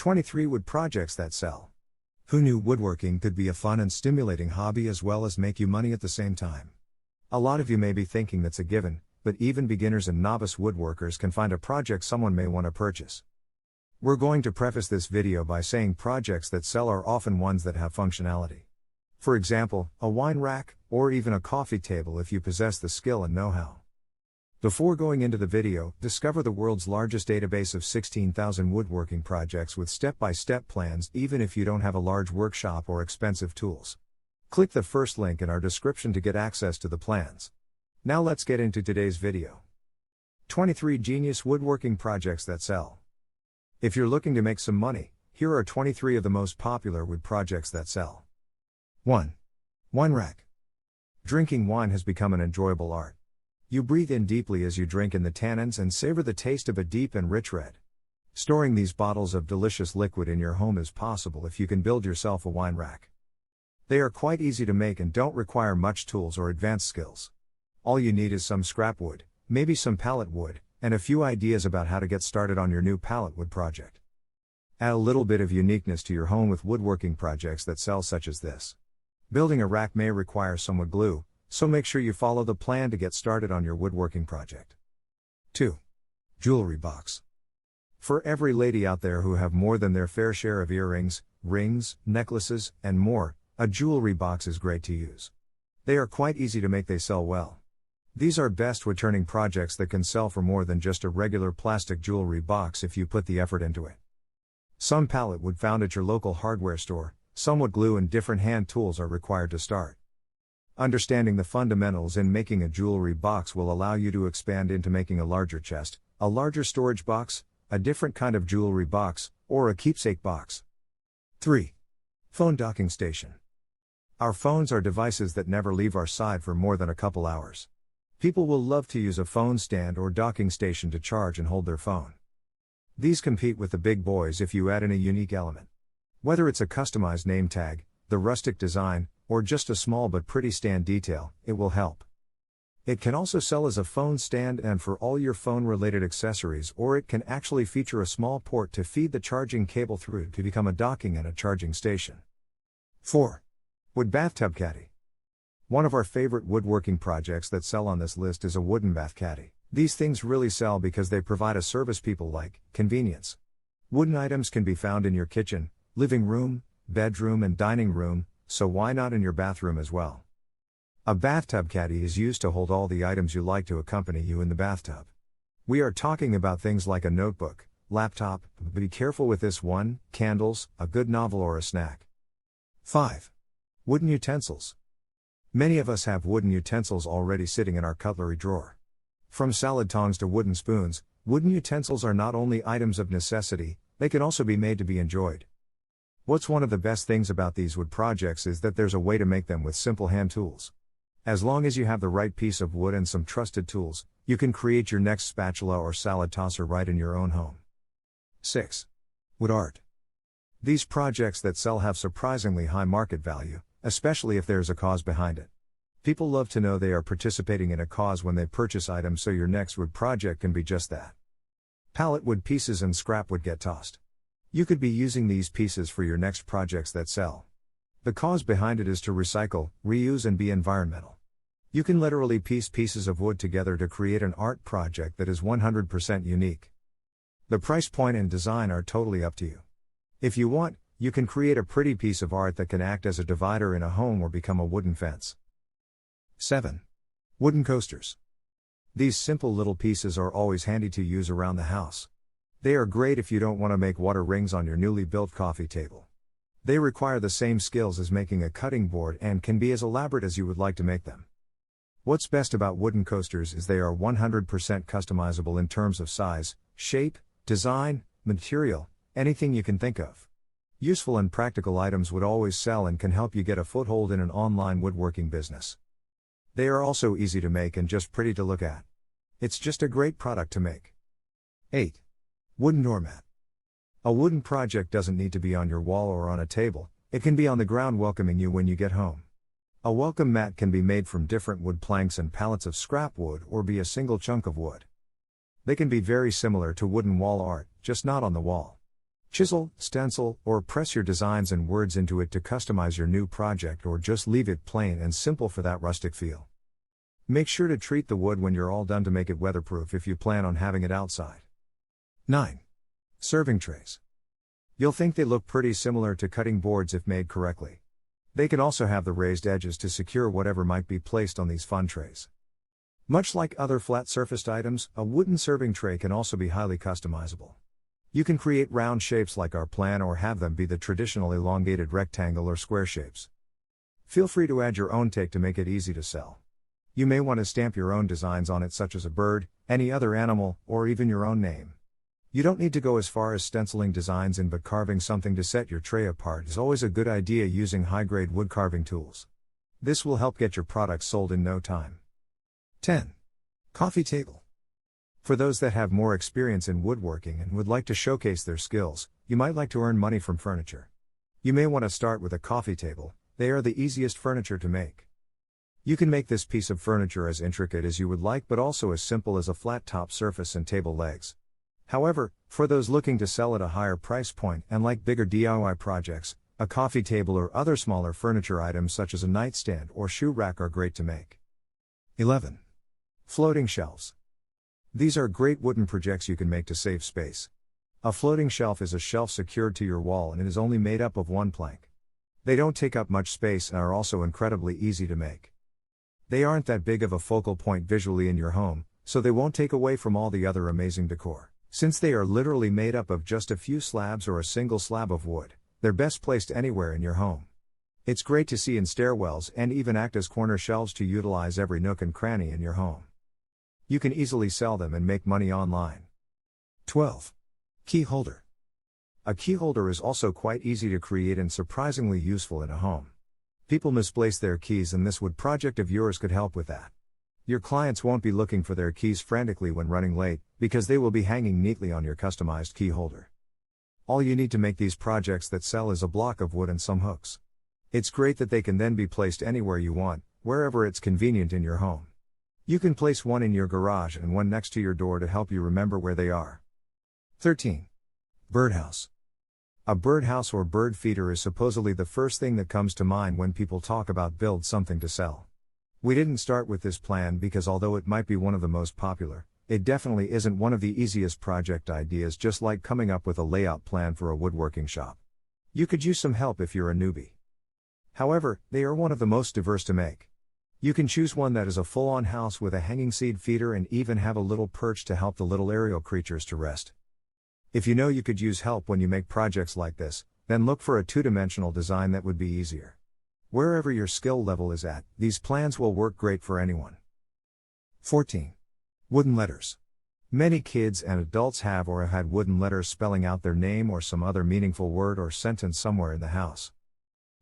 23 Wood projects that sell. Who knew woodworking could be a fun and stimulating hobby as well as make you money at the same time? A lot of you may be thinking that's a given, but even beginners and novice woodworkers can find a project someone may want to purchase. We're going to preface this video by saying projects that sell are often ones that have functionality. For example, a wine rack, or even a coffee table if you possess the skill and know-how. Before going into the video, discover the world's largest database of 16,000 woodworking projects with step-by-step plans even if you don't have a large workshop or expensive tools. Click the first link in our description to get access to the plans. Now let's get into today's video. 23 genius woodworking projects that sell. If you're looking to make some money, here are 23 of the most popular wood projects that sell. 1. Wine rack. Drinking wine has become an enjoyable art. You breathe in deeply as you drink in the tannins and savor the taste of a deep and rich red. Storing these bottles of delicious liquid in your home is possible if you can build yourself a wine rack. They are quite easy to make and don't require much tools or advanced skills. All you need is some scrap wood, maybe some pallet wood, and a few ideas about how to get started on your new pallet wood project. Add a little bit of uniqueness to your home with woodworking projects that sell such as this. Building a rack may require some wood glue, so make sure you follow the plan to get started on your woodworking project. 2. Jewelry box. For every lady out there who have more than their fair share of earrings, rings, necklaces, and more, a jewelry box is great to use. They are quite easy to make, they sell well. These are best wood-turning projects that can sell for more than just a regular plastic jewelry box if you put the effort into it. Some pallet wood found at your local hardware store, some wood glue and different hand tools are required to start. Understanding the fundamentals in making a jewelry box will allow you to expand into making a larger chest, a larger storage box, a different kind of jewelry box, or a keepsake box. 3. Phone docking station. Our phones are devices that never leave our side for more than a couple hours. People will love to use a phone stand or docking station to charge and hold their phone. These compete with the big boys if you add in a unique element. Whether it's a customized name tag, the rustic design, or just a small but pretty stand detail, it will help. It can also sell as a phone stand and for all your phone-related accessories, or it can actually feature a small port to feed the charging cable through to become a docking and a charging station. 4. Wood bathtub caddy. One of our favorite woodworking projects that sell on this list is a wooden bath caddy. These things really sell because they provide a service people like: convenience. Wooden items can be found in your kitchen, living room, bedroom and dining room, so why not in your bathroom as well? A bathtub caddy is used to hold all the items you like to accompany you in the bathtub. We are talking about things like a notebook, laptop, but be careful with this one: candles, a good novel or a snack. 5. Wooden utensils. Many of us have wooden utensils already sitting in our cutlery drawer. From salad tongs to wooden spoons, wooden utensils are not only items of necessity, they can also be made to be enjoyed. What's one of the best things about these wood projects is that there's a way to make them with simple hand tools. As long as you have the right piece of wood and some trusted tools, you can create your next spatula or salad tosser right in your own home. 6. Wood art. These projects that sell have surprisingly high market value, especially if there's a cause behind it. People love to know they are participating in a cause when they purchase items, so your next wood project can be just that. Pallet wood pieces and scrap wood get tossed. You could be using these pieces for your next projects that sell. The cause behind it is to recycle, reuse and be environmental. You can literally piece pieces of wood together to create an art project that is 100% unique. The price point and design are totally up to you. If you want, you can create a pretty piece of art that can act as a divider in a home or become a wooden fence. 7. Wooden coasters. These simple little pieces are always handy to use around the house. They are great if you don't want to make water rings on your newly built coffee table. They require the same skills as making a cutting board and can be as elaborate as you would like to make them. What's best about wooden coasters is they are 100% customizable in terms of size, shape, design, material, anything you can think of. Useful and practical items would always sell and can help you get a foothold in an online woodworking business. They are also easy to make and just pretty to look at. It's just a great product to make. 8. Wooden doormat. A wooden project doesn't need to be on your wall or on a table, it can be on the ground welcoming you when you get home. A welcome mat can be made from different wood planks and pallets of scrap wood or be a single chunk of wood. They can be very similar to wooden wall art, just not on the wall. Chisel, stencil, or press your designs and words into it to customize your new project, or just leave it plain and simple for that rustic feel. Make sure to treat the wood when you're all done to make it weatherproof if you plan on having it outside. 9. Serving trays. You'll think they look pretty similar to cutting boards if made correctly. They can also have the raised edges to secure whatever might be placed on these fun trays. Much like other flat-surfaced items, a wooden serving tray can also be highly customizable. You can create round shapes like our plan, or have them be the traditional elongated rectangle or square shapes. Feel free to add your own take to make it easy to sell. You may want to stamp your own designs on it, such as a bird, any other animal, or even your own name. You don't need to go as far as stenciling designs in, but carving something to set your tray apart is always a good idea using high-grade wood carving tools. This will help get your products sold in no time. 10. Coffee table. For those that have more experience in woodworking and would like to showcase their skills, you might like to earn money from furniture. You may want to start with a coffee table. They are the easiest furniture to make. You can make this piece of furniture as intricate as you would like, but also as simple as a flat top surface and table legs. However, for those looking to sell at a higher price point and like bigger DIY projects, a coffee table or other smaller furniture items such as a nightstand or shoe rack are great to make. 11. Floating shelves. These are great wooden projects you can make to save space. A floating shelf is a shelf secured to your wall, and it is only made up of one plank. They don't take up much space and are also incredibly easy to make. They aren't that big of a focal point visually in your home, so they won't take away from all the other amazing decor. Since they are literally made up of just a few slabs or a single slab of wood, they're best placed anywhere in your home. It's great to see in stairwells and even act as corner shelves to utilize every nook and cranny in your home. You can easily sell them and make money online. 12. Key holder. A key holder is also quite easy to create and surprisingly useful in a home. People misplace their keys, and this wood project of yours could help with that. Your clients won't be looking for their keys frantically when running late, because they will be hanging neatly on your customized key holder. All you need to make these projects that sell is a block of wood and some hooks. It's great that they can then be placed anywhere you want, wherever it's convenient in your home. You can place one in your garage and one next to your door to help you remember where they are. 13. Birdhouse. A birdhouse or bird feeder is supposedly the first thing that comes to mind when people talk about build something to sell. We didn't start with this plan because although it might be one of the most popular, it definitely isn't one of the easiest project ideas, just like coming up with a layout plan for a woodworking shop. You could use some help if you're a newbie. However, they are one of the most diverse to make. You can choose one that is a full-on house with a hanging seed feeder and even have a little perch to help the little aerial creatures to rest. If you know you could use help when you make projects like this, then look for a two-dimensional design that would be easier. Wherever your skill level is at, these plans will work great for anyone. 14. Wooden letters. Many kids and adults have or have had wooden letters spelling out their name or some other meaningful word or sentence somewhere in the house.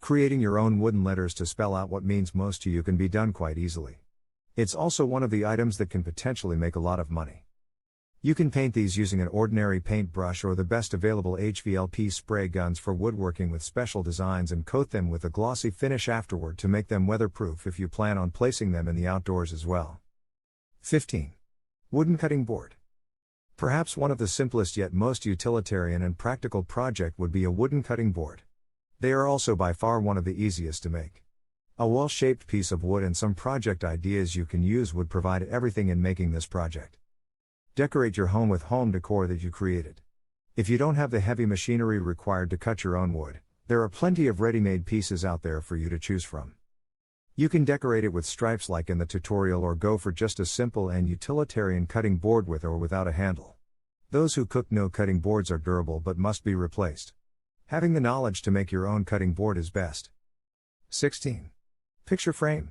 Creating your own wooden letters to spell out what means most to you can be done quite easily. It's also one of the items that can potentially make a lot of money. You can paint these using an ordinary paintbrush or the best available HVLP spray guns for woodworking with special designs, and coat them with a glossy finish afterward to make them weatherproof if you plan on placing them in the outdoors as well. 15. Wooden cutting board. Perhaps one of the simplest yet most utilitarian and practical project would be a wooden cutting board. They are also by far one of the easiest to make. A well-shaped piece of wood and some project ideas you can use would provide everything in making this project. Decorate your home with home decor that you created. If you don't have the heavy machinery required to cut your own wood, there are plenty of ready-made pieces out there for you to choose from. You can decorate it with stripes like in the tutorial, or go for just a simple and utilitarian cutting board with or without a handle. Those who cook know cutting boards are durable but must be replaced. Having the knowledge to make your own cutting board is best. 16. Picture frame.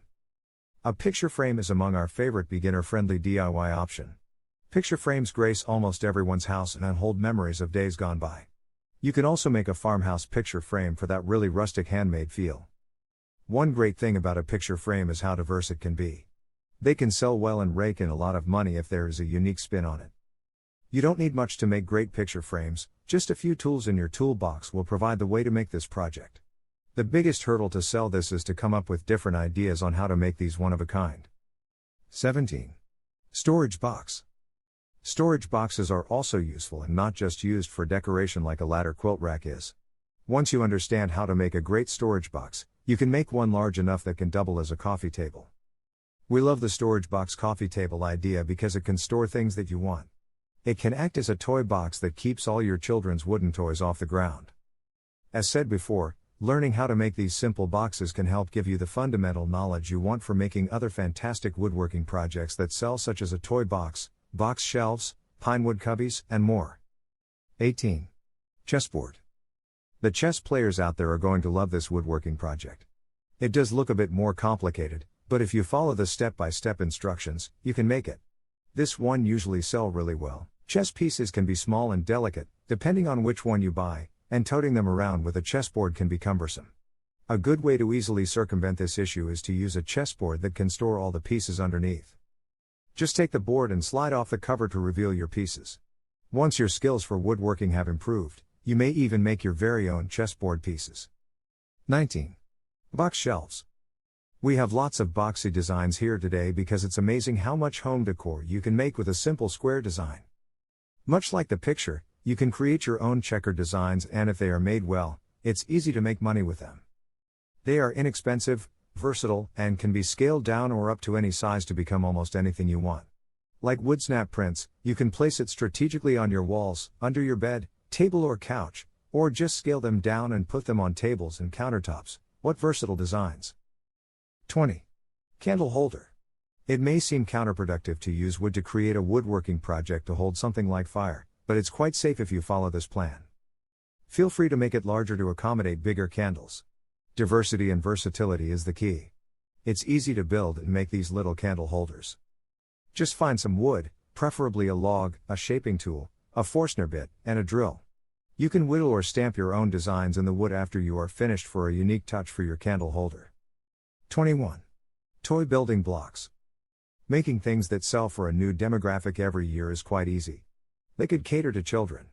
A picture frame is among our favorite beginner-friendly DIY option. Picture frames grace almost everyone's house and hold memories of days gone by. You can also make a farmhouse picture frame for that really rustic handmade feel. One great thing about a picture frame is how diverse it can be. They can sell well and rake in a lot of money if there is a unique spin on it. You don't need much to make great picture frames, just a few tools in your toolbox will provide the way to make this project. The biggest hurdle to sell this is to come up with different ideas on how to make these one of a kind. 17. Storage box. Storage boxes are also useful and not just used for decoration like a ladder quilt rack is. Once you understand how to make a great storage box, you can make one large enough that can double as a coffee table. We love the storage box coffee table idea because it can store things that you want. It can act as a toy box that keeps all your children's wooden toys off the ground. As said before, learning how to make these simple boxes can help give you the fundamental knowledge you want for making other fantastic woodworking projects that sell, such as a toy box, box shelves, pinewood cubbies, and more. 18. Chessboard. The chess players out there are going to love this woodworking project. It does look a bit more complicated, but if you follow the step-by-step instructions, you can make it. This one usually sell really well. Chess pieces can be small and delicate, depending on which one you buy, and toting them around with a chessboard can be cumbersome. A good way to easily circumvent this issue is to use a chessboard that can store all the pieces underneath. Just take the board and slide off the cover to reveal your pieces. Once your skills for woodworking have improved, you may even make your very own chessboard pieces. 19. Box shelves. We have lots of boxy designs here today because it's amazing how much home decor you can make with a simple square design. Much like the picture, you can create your own checkered designs, and if they are made well, it's easy to make money with them. They are inexpensive, versatile, and can be scaled down or up to any size to become almost anything you want. Like wood snap prints, you can place it strategically on your walls, under your bed, table or couch, or just scale them down and put them on tables and countertops. What versatile designs! 20. Candle holder. It may seem counterproductive to use wood to create a woodworking project to hold something like fire, but it's quite safe if you follow this plan. Feel free to make it larger to accommodate bigger candles. Diversity and versatility is the key. It's easy to build and make these little candle holders. Just find some wood, preferably a log, a shaping tool, a Forstner bit, and a drill. You can whittle or stamp your own designs in the wood after you are finished for a unique touch for your candle holder. 21. Toy building blocks. Making things that sell for a new demographic every year is quite easy. They could cater to children.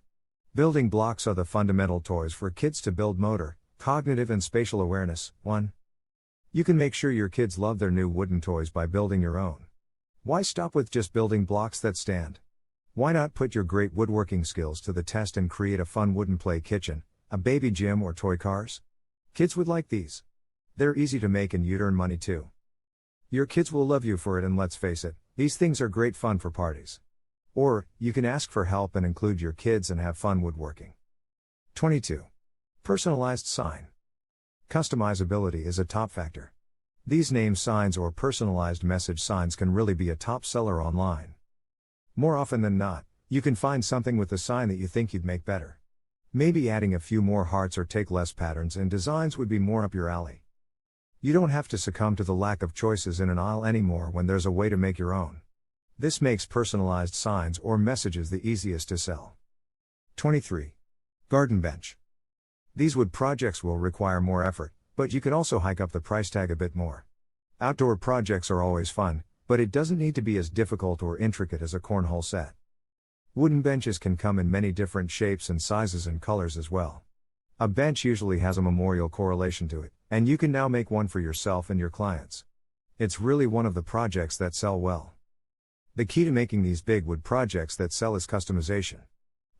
Building blocks are the fundamental toys for kids to build motor, cognitive and spatial awareness. 1. You can make sure your kids love their new wooden toys by building your own. Why stop with just building blocks that stand? Why not put your great woodworking skills to the test and create a fun wooden play kitchen, a baby gym, or toy cars? Kids would like these. They're easy to make and you'd earn money too. Your kids will love you for it, and let's face it, these things are great fun for parties. Or, you can ask for help and include your kids and have fun woodworking. 22. Personalized sign. Customizability is a top factor. These name signs or personalized message signs can really be a top seller online. More often than not, you can find something with the sign that you think you'd make better. Maybe adding a few more hearts or take less patterns and designs would be more up your alley. You don't have to succumb to the lack of choices in an aisle anymore when there's a way to make your own. This makes personalized signs or messages the easiest to sell. 23. Garden bench. These wood projects will require more effort, but you can also hike up the price tag a bit more. Outdoor projects are always fun, but it doesn't need to be as difficult or intricate as a cornhole set. Wooden benches can come in many different shapes and sizes and colors as well. A bench usually has a memorial correlation to it, and you can now make one for yourself and your clients. It's really one of the projects that sell well. The key to making these big wood projects that sell is customization.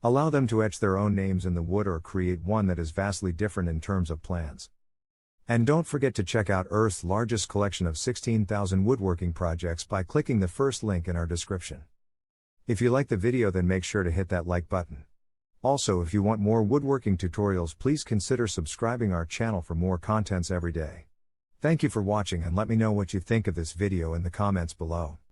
Allow them to etch their own names in the wood or create one that is vastly different in terms of plans. And don't forget to check out Earth's largest collection of 16,000 woodworking projects by clicking the first link in our description. If you like the video, then make sure to hit that like button. Also, if you want more woodworking tutorials, please consider subscribing our channel for more contents every day. Thank you for watching, and let me know what you think of this video in the comments below.